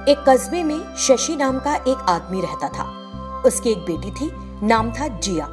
एक कस्बे में शशि नाम का एक आदमी रहता था। उसकी एक बेटी थी, नाम था जिया।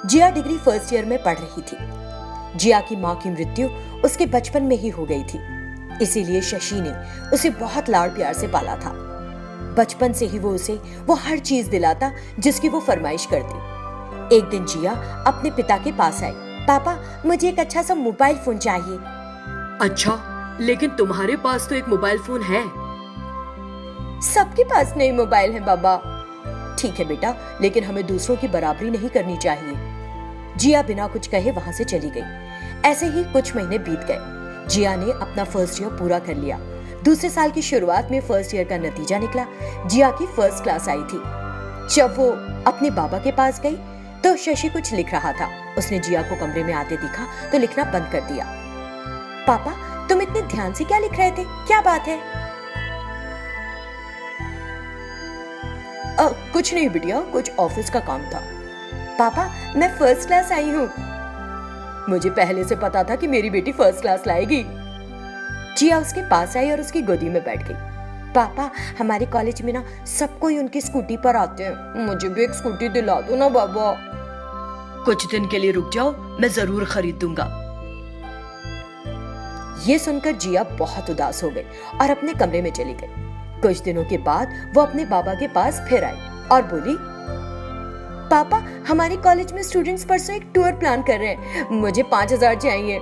जिया डिग्री फर्स्ट ईयर में पढ़ रही थी। जिया की माँ की मृत्यु उसके बचपन में ही हो गई थी, इसीलिए शशि ने उसे बहुत लाड़ प्यार से पाला था। बचपन से ही वो हर चीज दिलाता जिसकी वो फरमाइश करती। एक दिन जिया अपने पिता के पास आई। पापा, मुझे एक अच्छा सा मोबाइल फोन चाहिए। अच्छा, लेकिन तुम्हारे पास तो एक मोबाइल फोन है। सबके पास नई मोबाइल है बाबा। ठीक है बेटा, लेकिन हमें दूसरों की बराबरी नहीं करनी चाहिए। जिया बिना कुछ कहे वहां से चली गई। ऐसे ही कुछ महीने बीत गए। जिया ने अपना फर्स्ट ईयर पूरा कर लिया। दूसरे साल की शुरुआत में फर्स्ट ईयर का नतीजा निकला। जिया की फर्स्ट क्लास आई थी। जब वो अपने बाबा के पास गई तो शशि कुछ लिख रहा था। उसने जिया को कमरे में आते देखा तो लिखना बंद कर दिया। पापा, तुम इतने ध्यान से क्या लिख रहे थे? क्या बात है? कुछ नहीं बिटिया, कुछ ऑफिस का काम था। पापा, मैं फर्स्ट क्लास आई हूँ। मुझे पहले से पता था कि मेरी बेटी फर्स्ट क्लास लाएगी। जिया उसके पास आई और उसकी गोदी में बैठ गई। पापा, हमारे कॉलेज में ना सब कोई उनकी स्कूटी पर आते हैं। मुझे भी एक स्कूटी दिला दो ना बाबा। कुछ दिन के लिए रुक जाओ, मैं जरूर खरीद दूंगा। ये सुनकर जिया बहुत उदास हो गई और अपने कमरे में चली गई। कुछ दिनों के बाद वो अपने बाबा के पास फिर आई और बोली, पापा, हमारे कॉलेज में स्टूडेंट्स परसों एक टूर प्लान कर रहे हैं। मुझे 5,000 चाहिए।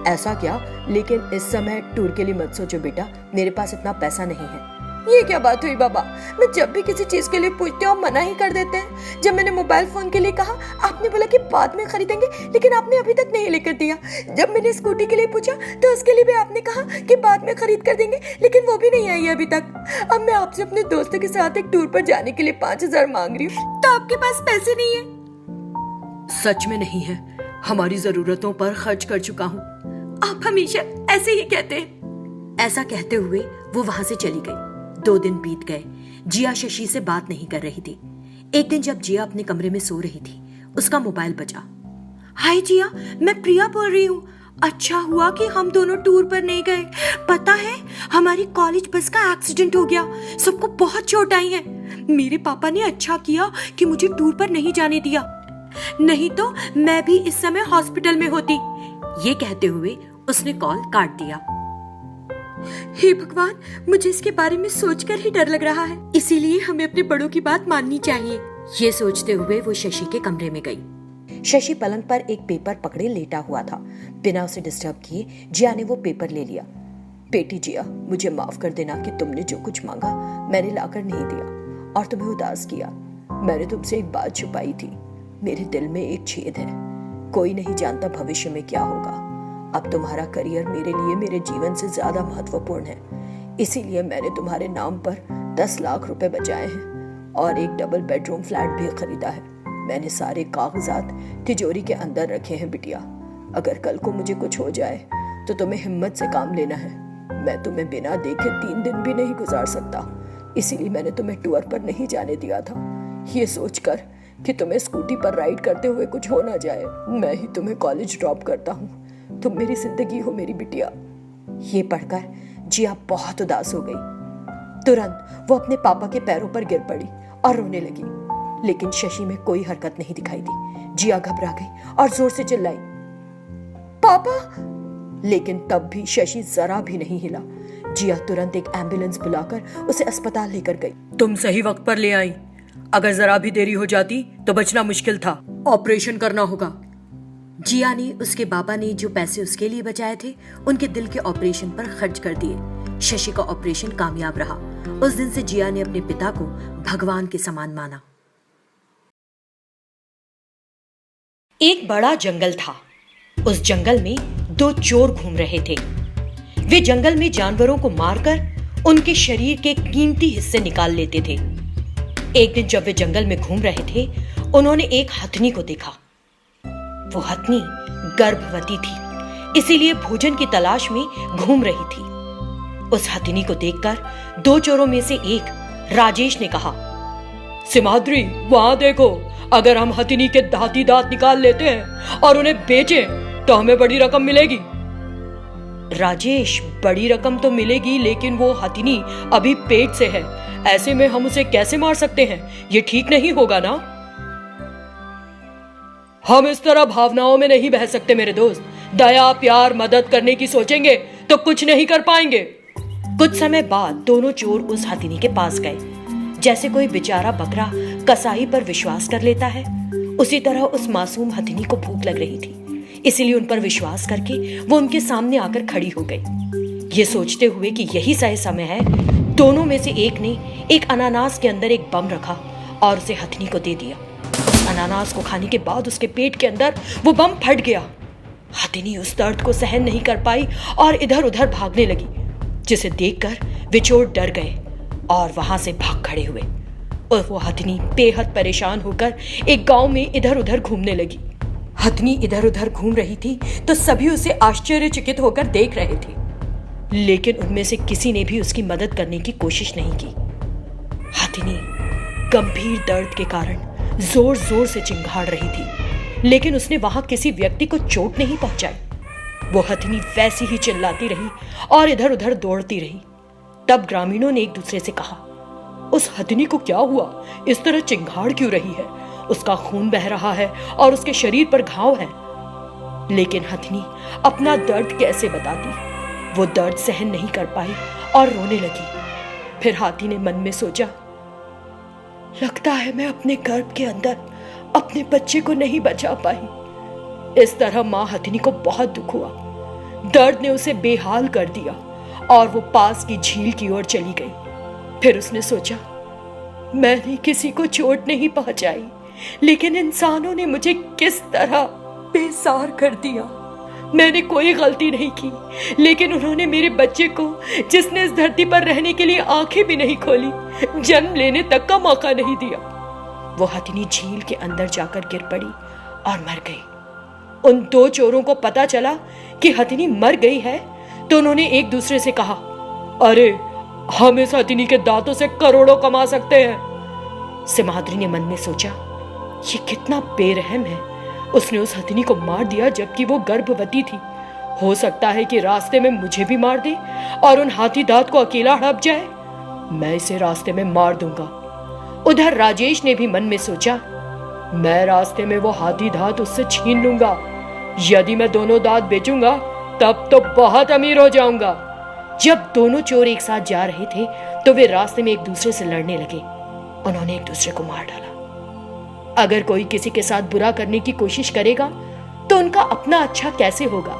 ऐसा क्या? लेकिन इस समय टूर के लिए मत सोचो बेटा, मेरे पास इतना पैसा नहीं है। ये क्या बात हुई बाबा? मैं जब भी किसी चीज के लिए पूछती हूँ आप मना ही कर देते हैं। जब मैंने मोबाइल फोन के लिए कहा, आपने बोला कि बाद में खरीदेंगे, लेकिन आपने अभी तक नहीं लेकर दिया। जब मैंने स्कूटी के लिए पूछा तो उसके लिए भी आपने कहा कि बाद में खरीद कर देंगे, लेकिन वो भी नहीं आई है अभी तक। अब मैं आपसे अपने दोस्तों के साथ एक टूर पर जाने के लिए 5,000 मांग रही हूँ, तो आपके पास पैसे नहीं है। सच में नहीं है, हमारी जरूरतों पर खर्च कर चुका हूँ। आप हमेशा ऐसे ही कहते हैं। ऐसा कहते हुए वो वहां से चली गई। 2 दिन बीत गए। जिया शशि से बात नहीं कर रही थी। एक दिन जब जिया अपने कमरे में सो रही थी, उसका मोबाइल बजा। हाय जिया, मैं प्रिया बोल रही हूँ। अच्छा हुआ कि हम दोनों टूर पर नहीं गए। पता है, हमारी कॉलेज बस का एक्सीडेंट हो गया। सबको बहुत चोट आई है। मेरे पापा ने अच्छा किया कि मुझे टूर पर नहीं जाने दिया, नहीं तो मैं भी इस समय हॉस्पिटल में होती। ये कहते हुए उसने कॉल काट दिया। हे भगवान, मुझे इसके बारे में सोचकर ही डर लग रहा है। इसीलिए हमें अपने बड़ों की बात माननी चाहिए। ये सोचते हुए वो शशि के कमरे में गई। शशि पलंग पर एक पेपर पकड़े लेटा हुआ था। बिना उसे डिस्टर्ब किए जिया ने वो पेपर ले लिया। बेटी जिया, मुझे माफ कर देना कि तुमने जो कुछ मांगा मैंने लाकर नहीं दिया और तुम्हें उदास किया। मैंने तुमसे एक बात छुपाई थी। मेरे दिल में एक छेद है। कोई नहीं जानता भविष्य में क्या होगा। अब तुम्हारा करियर मेरे लिए मेरे जीवन से ज्यादा महत्वपूर्ण है। इसीलिए मैंने तुम्हारे नाम पर 10 लाख रुपए बचाए हैं और एक डबल बेडरूम फ्लैट भी खरीदा है। मैंने सारे कागजात तिजोरी के अंदर रखे हैं बिटिया। अगर कल को मुझे कुछ हो जाए तो तुम्हें हिम्मत से काम लेना है। मैं तुम्हें बिना देखे 3 दिन भी नहीं गुजार सकता। इसीलिए मैंने तुम्हें टूर पर नहीं जाने दिया था, ये सोचकर कि तुम्हें स्कूटी पर राइड करते हुए कुछ हो ना जाए। मैं ही तुम्हें कॉलेज ड्रॉप करता हूँ। तुम मेरी जिंदगी हो मेरी बिटिया। ये पढ़कर जिया बहुत उदास हो गई। तुरंत वो अपने पापा के पैरों पर गिर पड़ी और रोने लगी, लेकिन शशि में कोई हरकत नहीं दिखाई दी। जिया घबरा गई और जोर से चिल्लाई, पापा! लेकिन तब भी शशि जरा भी नहीं हिला। जिया तुरंत एक एम्बुलेंस बुलाकर उसे अस्पताल लेकर गई। तुम सही वक्त पर ले आई। अगर जरा भी देरी हो जाती तो बचना मुश्किल था। ऑपरेशन करना होगा। जिया ने उसके बाबा ने जो पैसे उसके लिए बचाए थे उनके दिल के ऑपरेशन पर खर्च कर दिए। शशि का ऑपरेशन कामयाब रहा। उस दिन से जिया ने अपने पिता को भगवान के समान माना। एक बड़ा जंगल था। उस जंगल में 2 चोर घूम रहे थे। वे जंगल में जानवरों को मारकर उनके शरीर के कीमती हिस्से निकाल लेते थे। एक दिन जब वे जंगल में घूम रहे थे, उन्होंने एक हथनी को देखा। वो हथनी गर्भवती थी, इसीलिए भोजन की तलाश में घूम रही थी। उस हथनी को देखकर 2 चोरों में से एक, राजेश ने कहा, सिमाद्री, वहां देखो, अगर हम हथनी के दांती दांत निकाल लेते हैं और उन्हें बेचें तो हमें बड़ी रकम मिलेगी। राजेश, बड़ी रकम तो मिलेगी, लेकिन वो हथिनी अभी पेट से है। ऐसे में हम उसे कैसे मार सकते हैं? ये ठीक नहीं होगा ना? हम इस तरह भावनाओं में नहीं बह सकते मेरे दोस्त। दया, प्यार, मदद करने की सोचेंगे तो कुछ नहीं कर पाएंगे। कुछ समय बाद दोनों चोर उस हथिनी के पास गए। जैसे कोई बेचारा बकरा कसाई पर विश्वास कर लेता है, उसी तरह उस मासूम हथिनी को भूख लग रही थी। इसीलिए उन पर विश्वास करके वो उनके सामने आकर खड़ी हो गई, ये सोचते हुए कि यही सही समय है। दोनों में से एक ने एक अनानास के अंदर एक बम रखा और उसे हथिनी को दे दिया। उस अनानास को खाने के बाद उसके पेट के अंदर वो बम फट गया। हथिनी उस दर्द को सहन नहीं कर पाई और इधर उधर भागने लगी, जिसे देखकर वे चोर डर गए और वहां से भाग खड़े हुए। और वो हथिनी बेहद परेशान होकर एक गांव में इधर उधर घूमने लगी। हथिनी इधर उधर घूम रही थी तो सभी उसे आश्चर्यचकित होकर देख रहे थे, लेकिन उनमें से किसी ने भी उसकी मदद करने की कोशिश नहीं की। हथिनी गंभीर दर्द के कारण जोर जोर से चिंघाड़ रही थी, लेकिन उसने वहां किसी व्यक्ति को चोट नहीं पहुंचाई। वो हथिनी वैसी ही चिल्लाती रही और इधर उधर दौड़ती रही। तब ग्रामीणों ने एक दूसरे से कहा, उस हथिनी को क्या हुआ? इस तरह चिंघाड़ क्यों रही है? उसका खून बह रहा है और उसके शरीर पर घाव है। लेकिन हथिनी अपना दर्द कैसे बताती? वो दर्द सहन नहीं कर पाई और रोने लगी। फिर हाथी ने मन में सोचा, लगता है मैं अपने गर्भ के अंदर अपने बच्चे को नहीं बचा पाई। इस तरह मां हथिनी को बहुत दुख हुआ। दर्द ने उसे बेहाल कर दिया और वो पास की झील की ओर चली गई। फिर उसने सोचा, मैंने किसी को चोट नहीं पहुंचाई, लेकिन इंसानों ने मुझे किस तरह बेसार कर दिया। मैंने कोई गलती नहीं की, लेकिन उन्होंने मेरे बच्चे को, जिसने इस धरती पर रहने के लिए आंखें भी नहीं खोली, जन्म लेने तक का मौका नहीं दिया। वो हथिनी झील के अंदर जाकर गिर पड़ी और मर गई। उन दो चोरों को पता चला कि हथिनी मर गई है तो उन्होंने एक दूसरे से कहा, अरे हम इस हथिनी के दांतों से करोड़ों कमा सकते हैं। सिमहाद्री ने मन में सोचा, ये कितना बेरहम है। उसने उस हथिनी को मार दिया जबकि वो गर्भवती थी। हो सकता है कि रास्ते में मुझे भी मार दे और उन हाथी दांत को अकेला हड़प जाए। मैं इसे रास्ते में मार दूंगा। उधर राजेश ने भी मन में सोचा, मैं रास्ते में वो हाथी दांत उससे छीन लूंगा। यदि मैं दोनों दांत बेचूंगा तब तो बहुत अमीर हो जाऊंगा। जब दोनों चोर एक साथ जा रहे थे तो वे रास्ते में एक दूसरे से लड़ने लगे। उन्होंने एक दूसरे को मार डाला। अगर कोई किसी के साथ बुरा करने की कोशिश करेगा तो उनका अपना अच्छा कैसे होगा?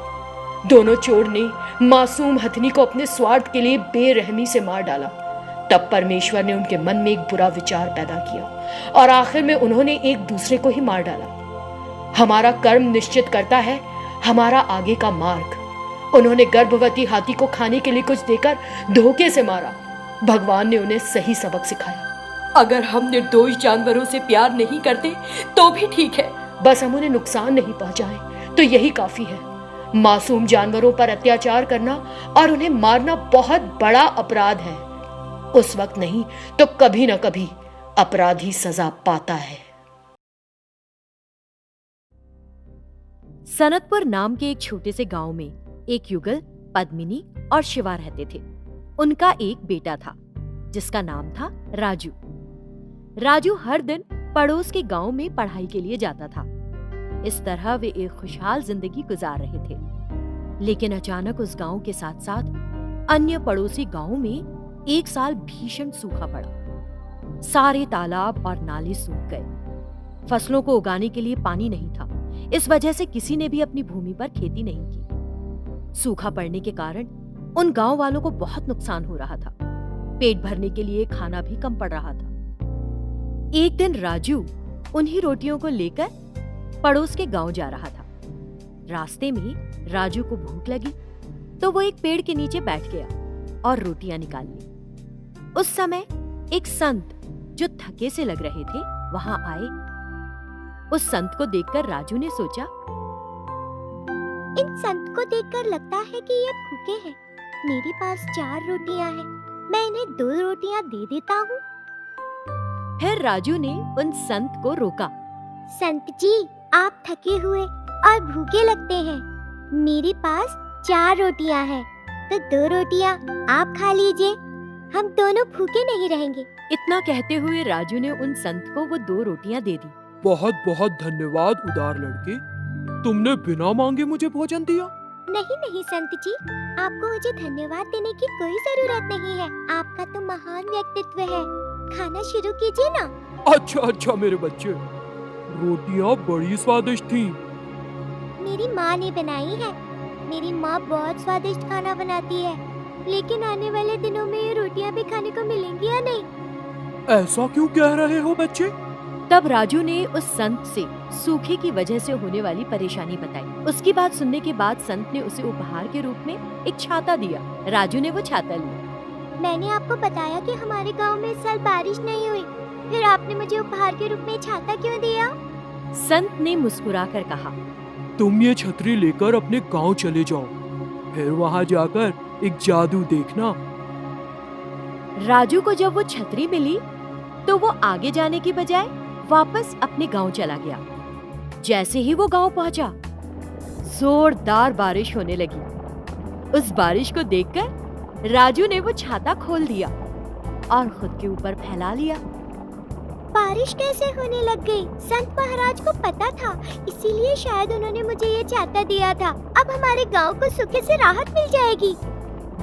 दोनों चोर ने मासूम हथिनी को अपने स्वार्थ के लिए बेरहमी से मार डाला। तब परमेश्वर ने उनके मन में एक बुरा विचार पैदा किया और आखिर में उन्होंने एक दूसरे को ही मार डाला। हमारा कर्म निश्चित करता है हमारा आगे का मार्ग। उन्होंने गर्भवती हाथी को खाने के लिए कुछ देकर धोखे से मारा। भगवान ने उन्हें सही सबक सिखाया। अगर हम निर्दोष जानवरों से प्यार नहीं करते तो भी ठीक है, बस हम उन्हें नुकसान नहीं पहुंचाएं तो यही काफी है। मासूम जानवरों पर अत्याचार करना और उन्हें मारना बहुत बड़ा अपराध है। उस वक्त नहीं तो कभी ना कभी अपराधी सजा पाता है। सनतपुर नाम के एक छोटे से गांव में एक युगल, पद्मिनी और शिवा रहते थे। उनका एक बेटा था जिसका नाम था राजू। राजू हर दिन पड़ोस के गांव में पढ़ाई के लिए जाता था। इस तरह वे एक खुशहाल जिंदगी गुजार रहे थे। लेकिन अचानक उस गांव के साथ साथ अन्य पड़ोसी गांवों में एक साल भीषण सूखा पड़ा। सारे तालाब और नाले सूख गए। फसलों को उगाने के लिए पानी नहीं था। इस वजह से किसी ने भी अपनी भूमि पर खेती नहीं की। सूखा पड़ने के कारण उन गांव वालों को बहुत नुकसान हो रहा था। पेट भरने के लिए खाना भी कम पड़ रहा था। एक दिन राजू उन्हीं रोटियों को लेकर पड़ोस के गांव जा रहा था। रास्ते में राजू को भूख लगी तो वो एक पेड़ के नीचे बैठ गया और रोटियां निकाल ली। उस समय एक संत जो थके से लग रहे थे वहां आए। उस संत को देखकर राजू ने सोचा, इन संत को देखकर लगता है कि ये भूखे हैं। मेरे पास 4 रोटियां हैं, मैं इन्हें 2 रोटियां दे देता हूँ। फिर राजू ने उन संत को रोका। संत जी, आप थके हुए और भूखे लगते हैं। मेरे पास 4 रोटियां हैं, तो 2 रोटियां आप खा लीजिए। हम दोनों भूखे नहीं रहेंगे। इतना कहते हुए राजू ने उन संत को वो 2 रोटियां दे दी। बहुत बहुत धन्यवाद उदार लड़के, तुमने बिना मांगे मुझे भोजन दिया। नहीं नहीं संत जी, आपको मुझे धन्यवाद देने की कोई जरूरत नहीं है। आपका तो महान व्यक्तित्व है। खाना शुरू कीजिए ना। अच्छा मेरे बच्चे, रोटियां बड़ी स्वादिष्ट थीं। मेरी माँ ने बनाई है। मेरी माँ बहुत स्वादिष्ट खाना बनाती है, लेकिन आने वाले दिनों में ये रोटियां भी खाने को मिलेंगी या नहीं? ऐसा क्यों कह रहे हो बच्चे? तब राजू ने उस संत से सूखे की वजह से होने वाली परेशानी बताई। उसकी बात सुनने के बाद संत ने उसे उपहार के रूप में एक छाता दिया। राजू ने वो छाता लिया। मैंने आपको बताया कि हमारे गांव में इस साल बारिश नहीं हुई, फिर आपने मुझे उपहार के रूप में छाता क्यों दिया? संत ने मुस्कुराकर कहा, तुम ये छतरी लेकर अपने गांव चले जाओ, फिर वहां जाकर एक जादू देखना। राजू को जब वो छतरी मिली तो वो आगे जाने की बजाय वापस अपने गांव चला गया। जैसे ही वो गांव पहुंचा, जोरदार बारिश होने लगी। उस बारिश को देखकर राजू ने वो छाता खोल दिया और खुद के ऊपर फैला लिया। बारिश कैसे होने लग गई? संत महाराज को पता था, इसीलिए शायद उन्होंने मुझे ये छाता दिया था। अब हमारे गांव को सूखे से राहत मिल जाएगी।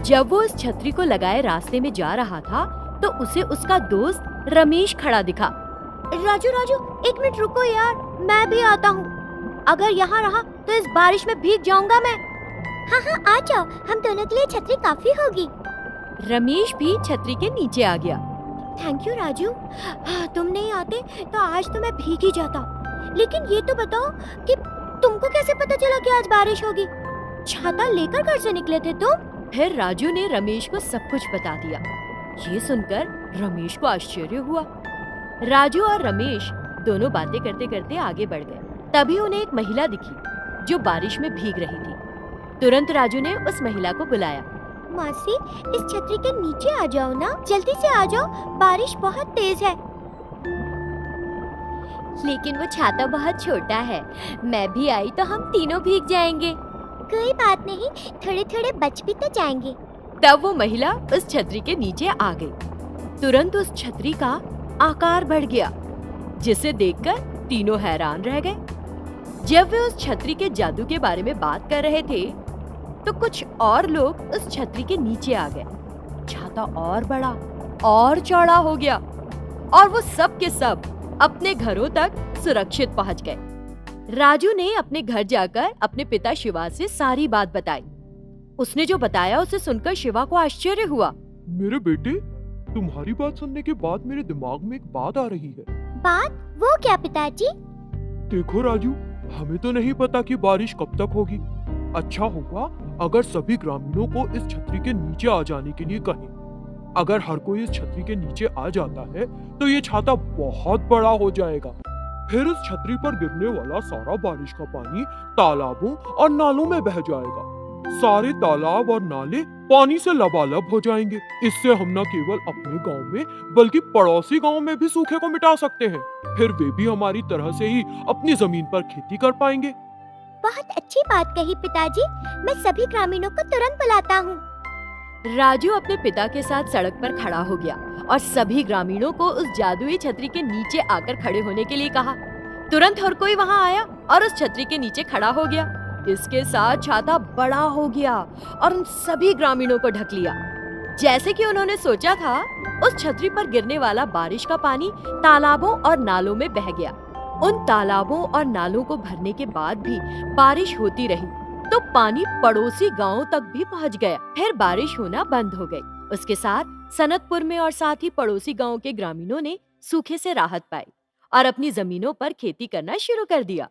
जब वो उस छतरी को लगाए रास्ते में जा रहा था तो उसे उसका दोस्त रमेश खड़ा दिखा। राजू राजू, 1 मिनट रुको यार, मैं भी आता हूँ। अगर यहाँ रहा तो इस बारिश में भीग जाऊंगा मैं। हाँ हाँ आ जाओ, हम दोनों के लिए छतरी काफी होगी। रमेश भी छतरी के नीचे आ गया। थैंक यू राजू, तुम नहीं आते तो आज तो मैं भीग ही जाता। लेकिन ये तो बताओ कि तुमको कैसे पता चला कि आज बारिश होगी? छाता लेकर घर से निकले थे तुम? फिर राजू ने रमेश को सब कुछ बता दिया। ये सुनकर रमेश को आश्चर्य हुआ। राजू और रमेश दोनों बातें करते करते आगे बढ़ गए। तभी उन्हें एक महिला दिखी जो बारिश में भीग रही थी। तुरंत राजू ने उस महिला को बुलाया। मासी, इस छतरी के नीचे आ जाओ ना, जल्दी से आ जाओ, बारिश बहुत तेज है। लेकिन वो छाता बहुत छोटा है, मैं भी आई तो हम तीनों भीग जाएंगे। कोई बात नहीं, थोड़े थोड़े बच भी तो जाएंगे। तब वो महिला उस छतरी के नीचे आ गई। तुरंत उस छतरी का आकार बढ़ गया, जिसे देखकर तीनों हैरान रह गए। जब वे उस छतरी के जादू के बारे में बात कर रहे थे तो कुछ और लोग उस छतरी के नीचे आ गए। छाता और बड़ा और चौड़ा हो गया और वो सब के सब अपने घरों तक सुरक्षित पहुंच गए। राजू ने अपने घर जाकर अपने पिता शिवा से सारी बात बताई। उसने जो बताया उसे सुनकर शिवा को आश्चर्य हुआ। मेरे बेटे, तुम्हारी बात सुनने के बाद मेरे दिमाग में एक बात आ रही है। बात? वो क्या पिताजी? देखो राजू, हमें तो नहीं पता कि बारिश कब तक होगी। अच्छा होगा अगर सभी ग्रामीणों को इस छतरी के नीचे आ जाने के लिए कहें। अगर हर कोई इस छतरी के नीचे आ जाता है तो ये छाता बहुत बड़ा हो जाएगा। फिर इस छतरी पर गिरने वाला सारा बारिश का पानी तालाबों और नालों में बह जाएगा। सारे तालाब और नाले पानी से लबालब हो जाएंगे। इससे हम न केवल अपने गांव में बल्कि पड़ोसी गांव में भी सूखे को मिटा सकते हैं। फिर वे भी हमारी तरह से ही अपनी जमीन पर खेती कर पाएंगे। बहुत अच्छी बात कही पिताजी, मैं सभी ग्रामीणों को तुरंत बुलाता हूँ। राजू अपने पिता के साथ सड़क पर खड़ा हो गया और सभी ग्रामीणों को उस जादुई छतरी के नीचे आकर खड़े होने के लिए कहा। तुरंत हर कोई वहां आया और उस छतरी के नीचे खड़ा हो गया। इसके साथ छाता बड़ा हो गया और उन सभी ग्रामीणों को ढक लिया। जैसे कि उन्होंने सोचा था, उस छतरी पर गिरने वाला बारिश का पानी तालाबों और नालों में बह गया। उन तालाबों और नालों को भरने के बाद भी बारिश होती रही तो पानी पड़ोसी गांवों तक भी पहुंच गया। फिर बारिश होना बंद हो गई। उसके साथ सनतपुर में और साथ ही पड़ोसी गांवों के ग्रामीणों ने सूखे से राहत पाई और अपनी जमीनों पर खेती करना शुरू कर दिया।